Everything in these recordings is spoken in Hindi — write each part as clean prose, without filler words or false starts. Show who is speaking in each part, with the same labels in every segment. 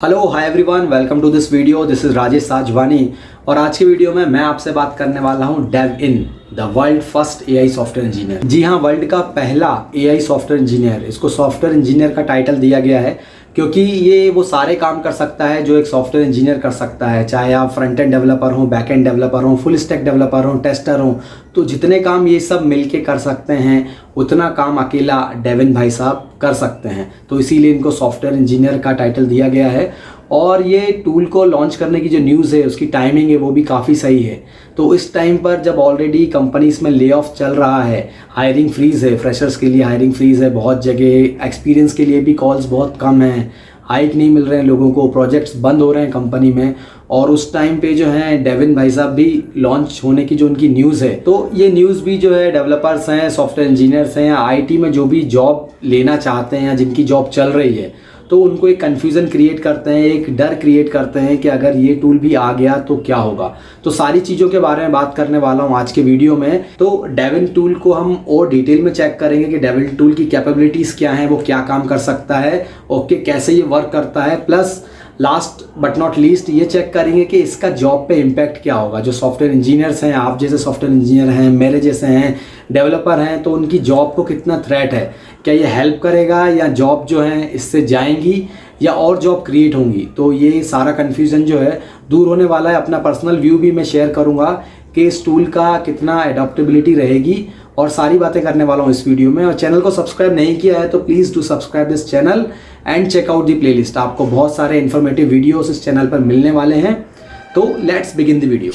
Speaker 1: Hello hi everyone, welcome to this video. This is Rajesh Sajwani और आज की वीडियो में मैं आपसे बात करने वाला हूं Devin, the world first AI software engineer. जी हां, वर्ल्ड का पहला एआई सॉफ्टवेयर इंजीनियर। इसको सॉफ्टवेयर इंजीनियर का टाइटल दिया गया है क्योंकि ये वो सारे काम कर सकता है जो एक सॉफ्टवेयर इंजीनियर कर सकता है। चाहे आप फ्रंट एंड डेवलपर हो, बैक एंड डेवलपर हो, फुल स्टैक डेवलपर हो, टेस्टर हो, तो जितने काम ये सब मिलके कर सकते हैं उतना काम अकेला डेविन भाई साहब कर सकते हैं। तो इसीलिए इनको सॉफ्टवेयर इंजीनियर का टाइटल दिया गया है। और ये टूल को लॉन्च करने की जो न्यूज़ है उसकी टाइमिंग है वो भी काफ़ी सही है। तो इस टाइम पर जब ऑलरेडी कंपनीज में ले ऑफ चल रहा है, हायरिंग फ्रीज है, फ्रेशर्स के लिए हायरिंग फ्रीज है बहुत जगह, एक्सपीरियंस के लिए भी कॉल्स बहुत कम हैं, हाइक नहीं मिल रहे हैं लोगों को, प्रोजेक्ट्स बंद हो रहे हैं कंपनी में, और उस टाइम पे जो है डेविन भाई साहब भी लॉन्च होने की जो उनकी न्यूज़ है, तो ये न्यूज़ भी जो है डेवलपर्स हैं, सॉफ्टवेयर इंजीनियर्स हैं, आईटी में जो भी जॉब लेना चाहते हैं या जिनकी जॉब चल रही है, तो उनको एक कन्फ्यूज़न क्रिएट करते हैं, एक डर क्रिएट करते हैं कि अगर ये टूल भी आ गया तो क्या होगा। तो सारी चीज़ों के बारे में बात करने वाला हूँ आज के वीडियो में। तो डेविन टूल को हम और डिटेल में चेक करेंगे कि डेविन टूल की कैपेबिलिटीज़ क्या हैं, वो क्या काम कर सकता है, ओके, कैसे ये वर्क करता है, plus last but not least ये चेक करेंगे कि इसका जॉब पे इम्पैक्ट क्या होगा। जो सॉफ्टवेयर इंजीनियर्स हैं, आप जैसे सॉफ्टवेयर इंजीनियर हैं, मेरे जैसे हैं डेवलपर हैं, तो उनकी जॉब को कितना थ्रेट है, क्या ये हेल्प करेगा या जॉब जो है इससे जाएंगी या और जॉब क्रिएट होंगी। तो ये सारा कन्फ्यूज़न जो है दूर होने वाला है। अपना पर्सनल व्यू भी मैं शेयर करूँगा कि इस टूल का कितना एडॉप्टेबिलिटी रहेगी और सारी बातें करने वाला हूँ इस वीडियो में। और चैनल को सब्सक्राइब नहीं किया है तो please do subscribe this channel and check out the playlist. आपको बहुत सारे इन्फॉर्मेटिव वीडियोस इस चैनल पर मिलने वाले हैं। तो लेट्स बिगिन द वीडियो।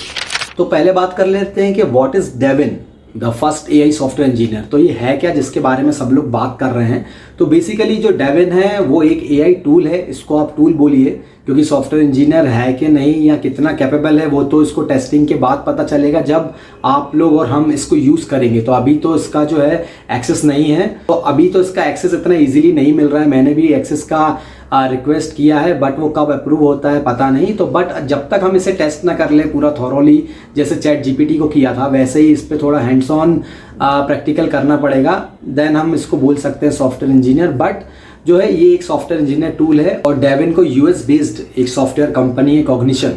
Speaker 1: तो पहले बात कर लेते हैं कि what is Devin, the first AI software engineer. तो ये है क्या जिसके बारे में सब लोग बात कर रहे हैं। तो बेसिकली जो डेविन है वो एक एआई टूल है। इसको आप टूल बोलिए क्योंकि सॉफ्टवेयर इंजीनियर है कि नहीं या कितना कैपेबल है वो तो इसको टेस्टिंग के बाद पता चलेगा जब आप लोग और हम इसको यूज़ करेंगे। तो अभी तो इसका जो है एक्सेस नहीं है, तो अभी तो इसका एक्सेस इतना ईजिली नहीं मिल रहा है। मैंने भी एक्सेस का रिक्वेस्ट किया है बट वो कब अप्रूव होता है पता नहीं। तो बट जब तक हम इसे टेस्ट ना कर ले पूरा थॉरोली, जैसे चैट जीपीटी को किया था वैसे ही इस पर थोड़ा हैंड्स ऑन प्रैक्टिकल करना पड़ेगा, देन हम इसको बोल सकते हैं सॉफ्टवेयर इंजीनियर। बट जो है ये एक सॉफ्टवेयर इंजीनियर टूल है और डेविन को यूएस बेस्ड एक सॉफ्टवेयर कंपनी है कॉग्निशन,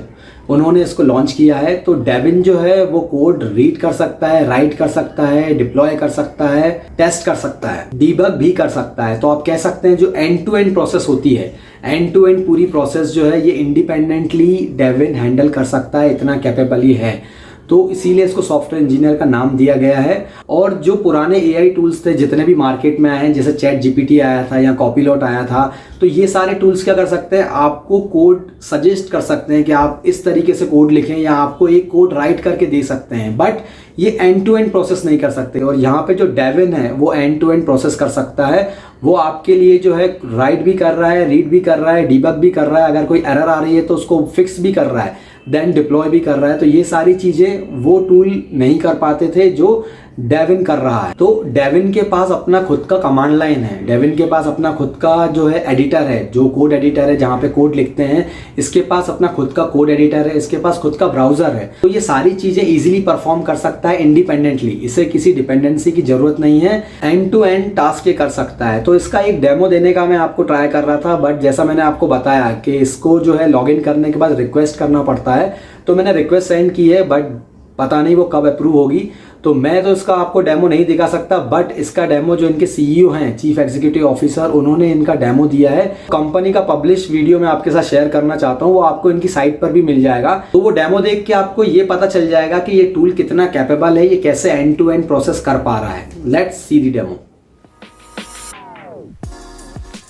Speaker 1: उन्होंने इसको लॉन्च किया है। तो डेविन जो है वो कोड रीड कर सकता है, राइट कर सकता है, डिप्लॉय कर सकता है, टेस्ट कर सकता है, डीबग भी कर सकता है। तो आप कह सकते हैं जो एंड टू एंड प्रोसेस होती है, एंड टू एंड पूरी प्रोसेस जो है ये इंडिपेंडेंटली डेविन हैंडल कर सकता है, इतना कैपेबल ही है। तो इसीलिए इसको सॉफ्टवेयर इंजीनियर का नाम दिया गया है। और जो पुराने एआई टूल्स थे जितने भी मार्केट में आए हैं, जैसे चैट जीपीटी आया था या कॉपीलॉट आया था, तो ये सारे टूल्स क्या कर सकते हैं, आपको कोड सजेस्ट कर सकते हैं कि आप इस तरीके से कोड लिखें या आपको एक कोड राइट करके दे सकते हैं। बट ये एंड टू एंड प्रोसेस नहीं कर सकते। और यहाँ पे जो डेविन है वो एंड टू एंड प्रोसेस कर सकता है। वो आपके लिए जो है राइट भी कर रहा है, रीड भी कर रहा है, डीबग भी कर रहा है, अगर कोई एरर आ रही है तो उसको फिक्स भी कर रहा है, देन डिप्लॉय भी कर रहा है। तो ये सारी चीज़ें वो टूल नहीं कर पाते थे जो डेविन कर रहा है। तो डेविन के पास अपना खुद का कमांड लाइन है, डेविन के पास अपना खुद का जो है एडिटर है, जो कोड एडिटर है जहाँ पे कोड लिखते हैं, इसके पास अपना खुद का कोड एडिटर है, इसके पास खुद का ब्राउजर है। तो ये सारी चीज़ें इजीली परफॉर्म कर सकता है इंडिपेंडेंटली, इसे किसी डिपेंडेंसी की जरूरत नहीं है, एंड टू एंड टास्क ये कर सकता है। तो इसका एक डेमो देने का मैं आपको ट्राई कर रहा था, बट जैसा मैंने आपको बताया कि इसको जो है लॉग इन करने के बाद रिक्वेस्ट करना पड़ता है। तो मैंने रिक्वेस्ट सेंड की है बट पता नहीं वो कब अप्रूव होगी। तो मैं तो इसका आपको डेमो नहीं दिखा सकता, बट इसका डेमो जो इनके सीईओ हैं, चीफ एग्जीक्यूटिव ऑफिसर, उन्होंने इनका डेमो दिया है। कंपनी का पब्लिश वीडियो मैं आपके साथ शेयर करना चाहता हूँ, वो आपको इनकी साइट पर भी मिल जाएगा। तो वो डेमो देख के आपको ये पता चल जाएगा कि ये टूल कितना कैपेबल है, ये कैसे एंड टू एंड प्रोसेस कर पा रहा है। Let's see the demo.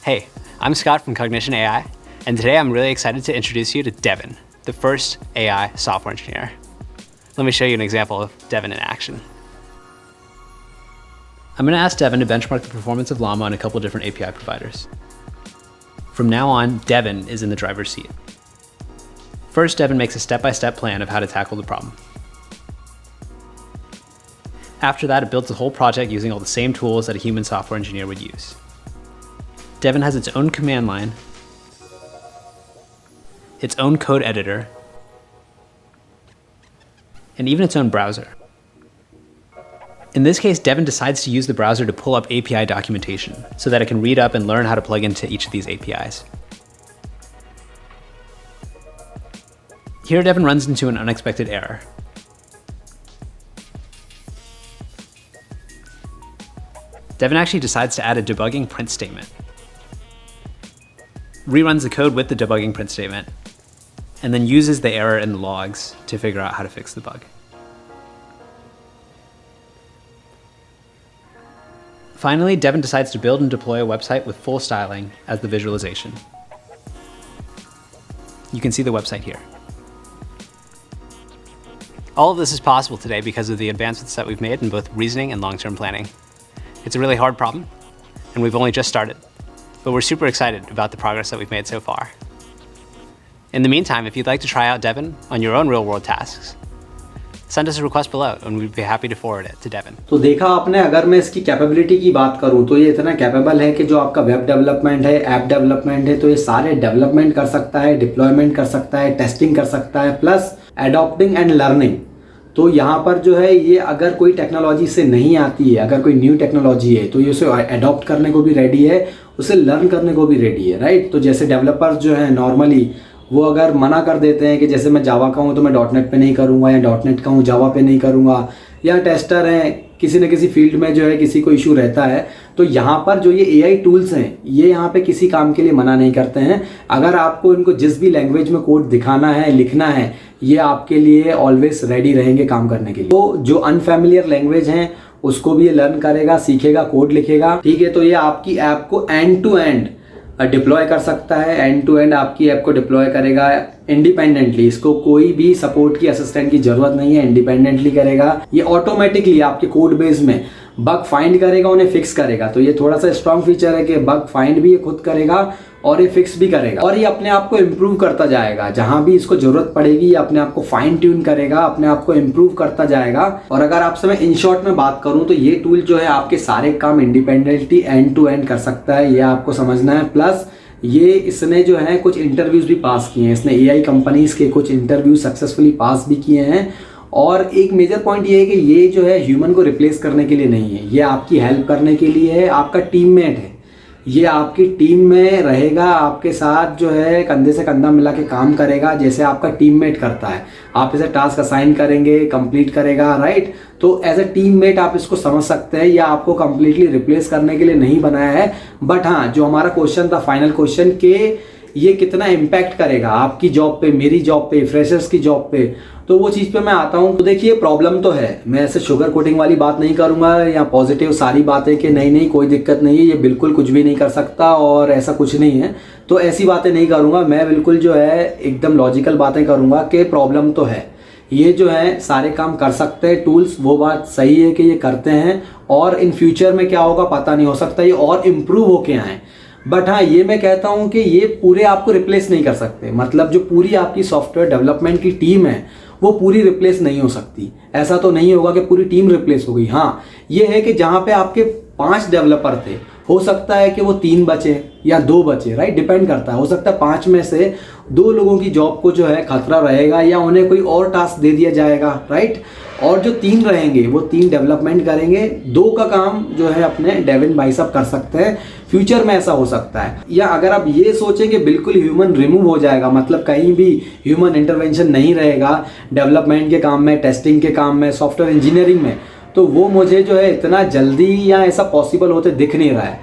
Speaker 2: Hey, I'm Scott from Cognition AI, and today I'm really excited to introduce you to Devin, the first AI software engineer. Let me show you an example of Devin in action. I'm going to ask Devin to benchmark the performance of Llama on a couple different API providers. From now on, Devin is in the driver's seat. First, Devin makes a step-by-step plan of how to tackle the problem. After that, it builds the whole project using all the same tools that a human software engineer would use. Devin has its own command line, its own code editor, and even its own browser. In this case, Devin decides to use the browser to pull up API documentation so that it can read up and learn how to plug into each of these APIs. Here, Devin runs into an unexpected error. Devin actually decides to add a debugging print statement. Reruns the code with the debugging print statement, and then uses the error in the logs to figure out how to fix the bug. Finally, Devin decides to build and deploy a website with full styling as the visualization. You can see the website here. All of this is possible today because of the advancements that we've made in both reasoning and long-term planning. It's a really hard problem, and we've only just started, but we're super excited about the progress that we've made so far. In the meantime, if you'd like to try out Devin on your own real-world tasks, send us a request below and we'd be happy to forward it to Devin.
Speaker 1: तो देखा आपने, अगर मैं इसकी कैपेबिलिटी की बात करूं तो ये इतना कैपेबल है कि जो आपका वेब डेवलपमेंट है, ऐप डेवलपमेंट है, तो ये सारे डेवलपमेंट कर सकता है, डिप्लॉयमेंट कर सकता है, टेस्टिंग कर सकता है, प्लस एडॉप्टिंग एंड लर्निंग। तो यहाँ पर जो है ये अगर कोई टेक्नोलॉजी से नहीं आती है, अगर कोई न्यू टेक्नोलॉजी है तो ये उसे एडॉप्ट करने को भी रेडी है, उसे लर्न करने को भी रेडी है, राइट। तो जैसे डेवलपर्स जो है नॉर्मली वो अगर मना कर देते हैं कि जैसे मैं जावा का हूँ तो मैं डॉटनेट पे नहीं करूँगा, या डॉटनेट का हूँ जावा पे नहीं करूँगा, या टेस्टर हैं किसी न किसी फील्ड में जो है किसी को इशू रहता है, तो यहाँ पर जो ये एआई टूल्स हैं ये यहाँ पे किसी काम के लिए मना नहीं करते हैं। अगर आपको इनको जिस भी लैंग्वेज में कोड दिखाना है, लिखना है, ये आपके लिए ऑलवेज रेडी रहेंगे काम करने के लिए। तो जो अनफैमिलियर लैंग्वेज हैं उसको भी ये लर्न करेगा, सीखेगा, कोड लिखेगा, ठीक है। तो ये आपकी ऐप को एंड टू एंड डिप्लॉय कर सकता है, एंड टू एंड आपकी ऐप को डिप्लॉय करेगा इंडिपेंडेंटली। इसको कोई भी सपोर्ट की, असिस्टेंट की जरूरत नहीं है, इंडिपेंडेंटली करेगा। ये ऑटोमेटिकली आपके कोड बेस में बग फाइंड करेगा, उन्हें फिक्स करेगा। तो ये थोड़ा सा स्ट्रॉन्ग फीचर है कि बग फाइंड भी ये खुद करेगा और ये फिक्स भी करेगा, और ये अपने आप को इम्प्रूव करता जाएगा। जहां भी इसको जरूरत पड़ेगी ये अपने आप को फाइन ट्यून करेगा, अपने आप को इम्प्रूव करता जाएगा। और अगर आपसे मैं इन शॉर्ट में बात करूं तो ये टूल जो है आपके सारे काम इंडिपेंडेंटली एंड टू एंड कर सकता है, ये आपको समझना है। प्लस ये इसने जो है कुछ इंटरव्यूज भी पास किए हैं, इसने एआई कंपनीज के कुछ इंटरव्यू सक्सेसफुली पास भी किए हैं। और एक मेजर पॉइंट ये है कि ये जो है ह्यूमन को रिप्लेस करने के लिए नहीं है, ये आपकी हेल्प करने के लिए है, आपका टीममेट है। ये आपकी टीम में रहेगा, आपके साथ जो है कंधे से कंधा मिला के काम करेगा जैसे आपका टीममेट करता है। आप इसे टास्क असाइन करेंगे, कंप्लीट करेगा, राइट। तो एज ए टीममेट आप इसको समझ सकते हैं, या आपको कंप्लीटली रिप्लेस करने के लिए नहीं बनाया है। बट हाँ, जो हमारा क्वेश्चन था, फाइनल क्वेश्चन, के ये कितना इम्पैक्ट करेगा आपकी जॉब पे, मेरी जॉब पे, फ्रेशर्स की जॉब पे, तो वो चीज़ पे मैं आता हूँ। तो देखिए प्रॉब्लम तो है, मैं ऐसे शुगर कोटिंग वाली बात नहीं करूँगा या पॉजिटिव सारी बातें कि नहीं नहीं कोई दिक्कत नहीं है, ये बिल्कुल कुछ भी नहीं कर सकता और ऐसा कुछ नहीं है, तो ऐसी बातें नहीं करूँगा। मैं बिल्कुल जो है एकदम लॉजिकल बातें करूँगा कि प्रॉब्लम तो है, ये जो है सारे काम कर सकते हैं टूल्स, वो बात सही है कि ये करते हैं, और इन फ्यूचर में क्या होगा पता नहीं, हो सकता है ये और इम्प्रूव होके आएँ। बट हाँ, ये मैं कहता हूँ कि ये पूरे आपको रिप्लेस नहीं कर सकते। मतलब जो पूरी आपकी सॉफ्टवेयर डेवलपमेंट की टीम है वो पूरी रिप्लेस नहीं हो सकती। ऐसा तो नहीं होगा कि पूरी टीम रिप्लेस हो गई। हाँ, ये है कि जहाँ पे आपके 5 डेवलपर थे, हो सकता है कि वो 3 बचे या 2 बचे, राइट, डिपेंड करता है। हो सकता है 5 में से 2 लोगों की जॉब को जो है खतरा रहेगा, या उन्हें कोई और टास्क दे दिया जाएगा, राइट। और जो 3 रहेंगे वो 3 डेवलपमेंट करेंगे, 2 का काम जो है अपने डेविन भाई साहब कर सकते हैं। फ्यूचर में ऐसा हो सकता है। या अगर आप ये सोचें कि बिल्कुल ह्यूमन रिमूव हो जाएगा, मतलब कहीं भी ह्यूमन इंटरवेंशन नहीं रहेगा डेवलपमेंट के काम में, टेस्टिंग के काम में, सॉफ्टवेयर इंजीनियरिंग में, तो वो मुझे जो है इतना जल्दी या ऐसा पॉसिबल होते दिख नहीं रहा है।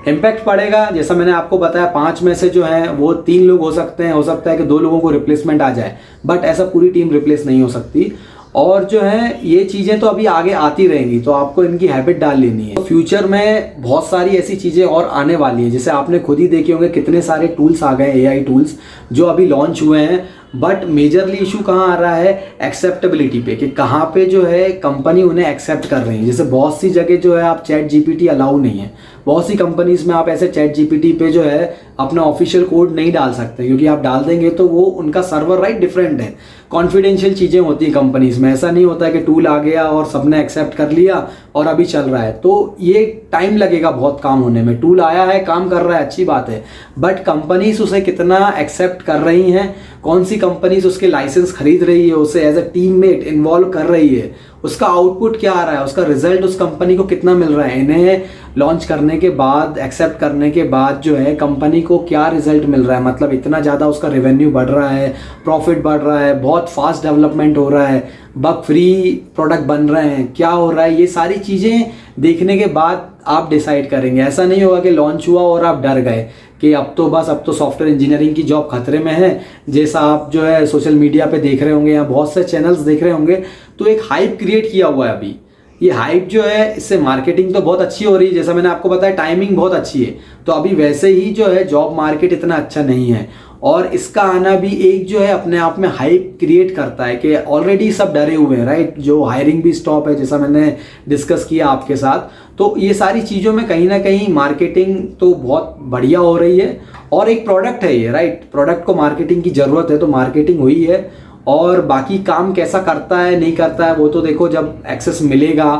Speaker 1: इम्पैक्ट पड़ेगा, जैसा मैंने आपको बताया, 5 में से जो है वो 3 लोग हो सकते हैं, हो सकता है कि 2 लोगों को रिप्लेसमेंट आ जाए, बट ऐसा पूरी टीम रिप्लेस नहीं हो सकती। और जो है ये चीज़ें तो अभी आगे आती रहेंगी, तो आपको इनकी हैबिट डाल लेनी है। तो फ्यूचर में बहुत सारी ऐसी चीज़ें और आने वाली हैं, जैसे आपने खुद ही देखे होंगे कितने सारे टूल्स आ गए, एआई टूल्स जो अभी लॉन्च हुए हैं। बट मेजरली इशू कहाँ आ रहा है, एक्सेप्टेबिलिटी पे, कि कहाँ पे जो है कंपनी उन्हें एक्सेप्ट कर रही है। जैसे बहुत सी जगह जो है आप चैट जीपीटी अलाउ नहीं है, बहुत सी कंपनीज में आप ऐसे चैट जीपीटी पे जो है अपना ऑफिशियल कोड नहीं डाल सकते, क्योंकि आप डाल देंगे तो वो उनका सर्वर राइट डिफरेंट है, कॉन्फिडेंशियल चीज़ें होती हैं कंपनीज में। ऐसा नहीं होता है कि टूल आ गया और सबने एक्सेप्ट कर लिया और अभी चल रहा है, तो ये टाइम लगेगा बहुत काम होने में। टूल आया है, काम कर रहा है, अच्छी बात है, बट कंपनीज उसे कितना एक्सेप्ट कर रही हैं कौन सी कंपनीज उसके लाइसेंस खरीद रही है, उसे एज अ टीममेट इन्वॉल्व कर रही है, उसका आउटपुट क्या आ रहा है, उसका रिजल्ट उस कंपनी को कितना मिल रहा है, इन्हें लॉन्च करने के बाद, एक्सेप्ट करने के बाद जो है कंपनी को क्या रिजल्ट मिल रहा है, मतलब इतना ज़्यादा उसका रेवेन्यू बढ़ रहा है, प्रॉफिट बढ़ रहा है, बहुत फास्ट डेवलपमेंट हो रहा है, बग फ्री प्रोडक्ट बन रहे हैं, क्या हो रहा है, ये सारी चीज़ें देखने के बाद आप डिसाइड करेंगे। ऐसा नहीं होगा कि लॉन्च हुआ और आप डर गए कि अब तो सॉफ्टवेयर इंजीनियरिंग की जॉब खतरे में है, जैसा आप जो है सोशल मीडिया पे देख रहे होंगे या बहुत से चैनल्स देख रहे होंगे। तो एक हाइप क्रिएट किया हुआ है अभी, ये हाइप जो है इससे मार्केटिंग तो बहुत अच्छी हो रही है, जैसा मैंने आपको बताया टाइमिंग बहुत अच्छी है। तो अभी वैसे ही जो है जॉब मार्केट इतना अच्छा नहीं है, और इसका आना भी एक जो है अपने आप में हाइप क्रिएट करता है कि ऑलरेडी सब डरे हुए हैं, राइट। जो हायरिंग भी स्टॉप है, जैसा मैंने डिस्कस किया आपके साथ। तो ये सारी चीज़ों में कहीं ना कहीं मार्केटिंग तो बहुत बढ़िया हो रही है, और एक प्रोडक्ट है ये, राइट। प्रोडक्ट को मार्केटिंग की ज़रूरत है, तो मार्केटिंग हुई है, और बाकी काम कैसा करता है नहीं करता है वो तो देखो जब एक्सेस मिलेगा,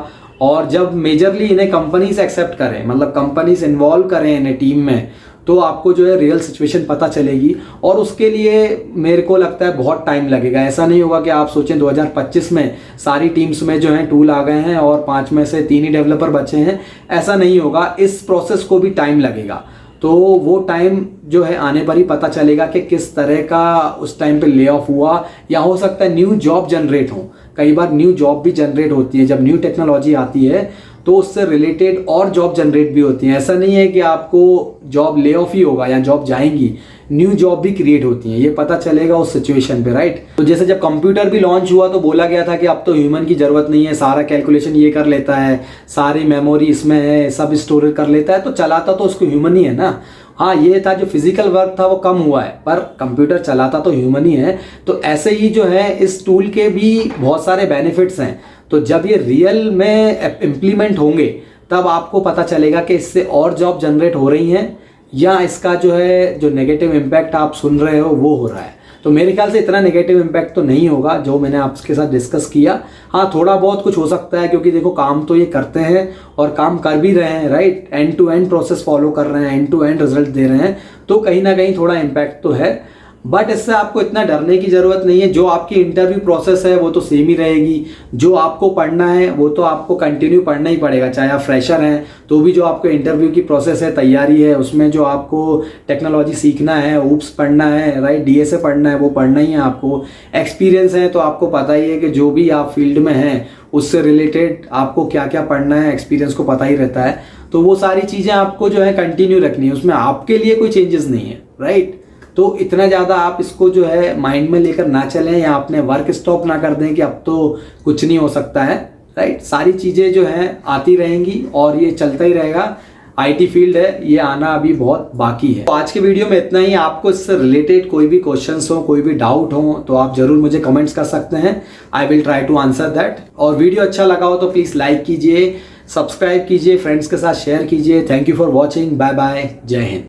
Speaker 1: और जब मेजरली इन्हें कंपनीज एक्सेप्ट करें, मतलब कंपनीज इन्वॉल्व करें इन्हें टीम में, तो आपको जो है रियल सिचुएशन पता चलेगी। और उसके लिए मेरे को लगता है बहुत टाइम लगेगा। ऐसा नहीं होगा कि आप सोचें 2025 में सारी टीम्स में जो है टूल आ गए हैं और 5 में से 3 ही डेवलपर बचे हैं, ऐसा नहीं होगा। इस प्रोसेस को भी टाइम लगेगा। तो वो टाइम जो है आने पर ही पता चलेगा कि किस तरह का उस टाइम पे ले ऑफ हुआ, या हो सकता है न्यू जॉब जनरेट हो। कई बार न्यू जॉब भी जनरेट होती है, जब न्यू टेक्नोलॉजी आती है तो उससे रिलेटेड और जॉब जनरेट भी होती है। ऐसा नहीं है कि आपको जॉब ले ऑफ ही होगा या जॉब जाएंगी, न्यू जॉब भी क्रिएट होती है, ये पता चलेगा उस सिचुएशन पे, राइट। तो जैसे जब कंप्यूटर भी लॉन्च हुआ तो बोला गया था कि अब तो ह्यूमन की जरूरत नहीं है, सारा कैलकुलेशन ये कर लेता है, सारी मेमोरी इसमें है, सब स्टोरेज कर लेता है, तो चलाता तो उसको ह्यूमन ही है ना। हाँ, ये था जो फिजिकल वर्क था वो कम हुआ है, पर कंप्यूटर चलाता तो ह्यूमन ही है। तो ऐसे ही जो है इस टूल के भी बहुत सारे बेनिफिट्स हैं। तो जब ये रियल में इम्प्लीमेंट होंगे तब आपको पता चलेगा कि इससे और जॉब जनरेट हो रही हैं, या इसका जो है जो नेगेटिव इम्पैक्ट आप सुन रहे हो वो हो रहा है। तो मेरे ख्याल से इतना नेगेटिव इम्पैक्ट तो नहीं होगा जो मैंने आपके साथ डिस्कस किया। हाँ, थोड़ा बहुत कुछ हो सकता है, क्योंकि देखो काम तो ये करते हैं और काम कर भी रहे हैं, right. And to end process follow कर रहे हैं, एंड टू एंड रिजल्ट दे रहे हैं, तो कहीं ना कहीं थोड़ा इम्पैक्ट तो है। बट इससे आपको इतना डरने की ज़रूरत नहीं है। जो आपकी इंटरव्यू प्रोसेस है वो तो सेम ही रहेगी, जो आपको पढ़ना है वो तो आपको कंटिन्यू पढ़ना ही पड़ेगा, चाहे आप फ्रेशर हैं तो भी जो आपको इंटरव्यू की प्रोसेस है, तैयारी है, उसमें जो आपको टेक्नोलॉजी सीखना है, ऊप्स पढ़ना है, राइट, डीएसए पढ़ना है, वो पढ़ना ही है आपको। एक्सपीरियंस है तो आपको पता ही है कि जो भी आप फील्ड में हैं उससे रिलेटेड आपको क्या क्या पढ़ना है, एक्सपीरियंस को पता ही रहता है। तो वो सारी चीज़ें आपको जो है कंटिन्यू रखनी है, उसमें आपके लिए कोई चेंजेस नहीं है, राइट। तो इतना ज़्यादा आप इसको जो है माइंड में लेकर ना चलें, या अपने वर्क स्टॉप ना कर दें कि अब तो कुछ नहीं हो सकता है, राइट। सारी चीज़ें जो हैं आती रहेंगी और ये चलता ही रहेगा। आईटी फील्ड है, ये आना अभी बहुत बाकी है। तो आज के वीडियो में इतना ही। आपको इससे रिलेटेड कोई भी क्वेश्चंस हो, कोई भी डाउट हो, तो आप जरूर मुझे कमेंट्स कर सकते हैं। I will try to answer that. और वीडियो अच्छा लगा हो तो प्लीज़ लाइक कीजिए, सब्सक्राइब कीजिए, फ्रेंड्स के साथ शेयर कीजिए। Thank you for watching. Bye bye, जय हिंद।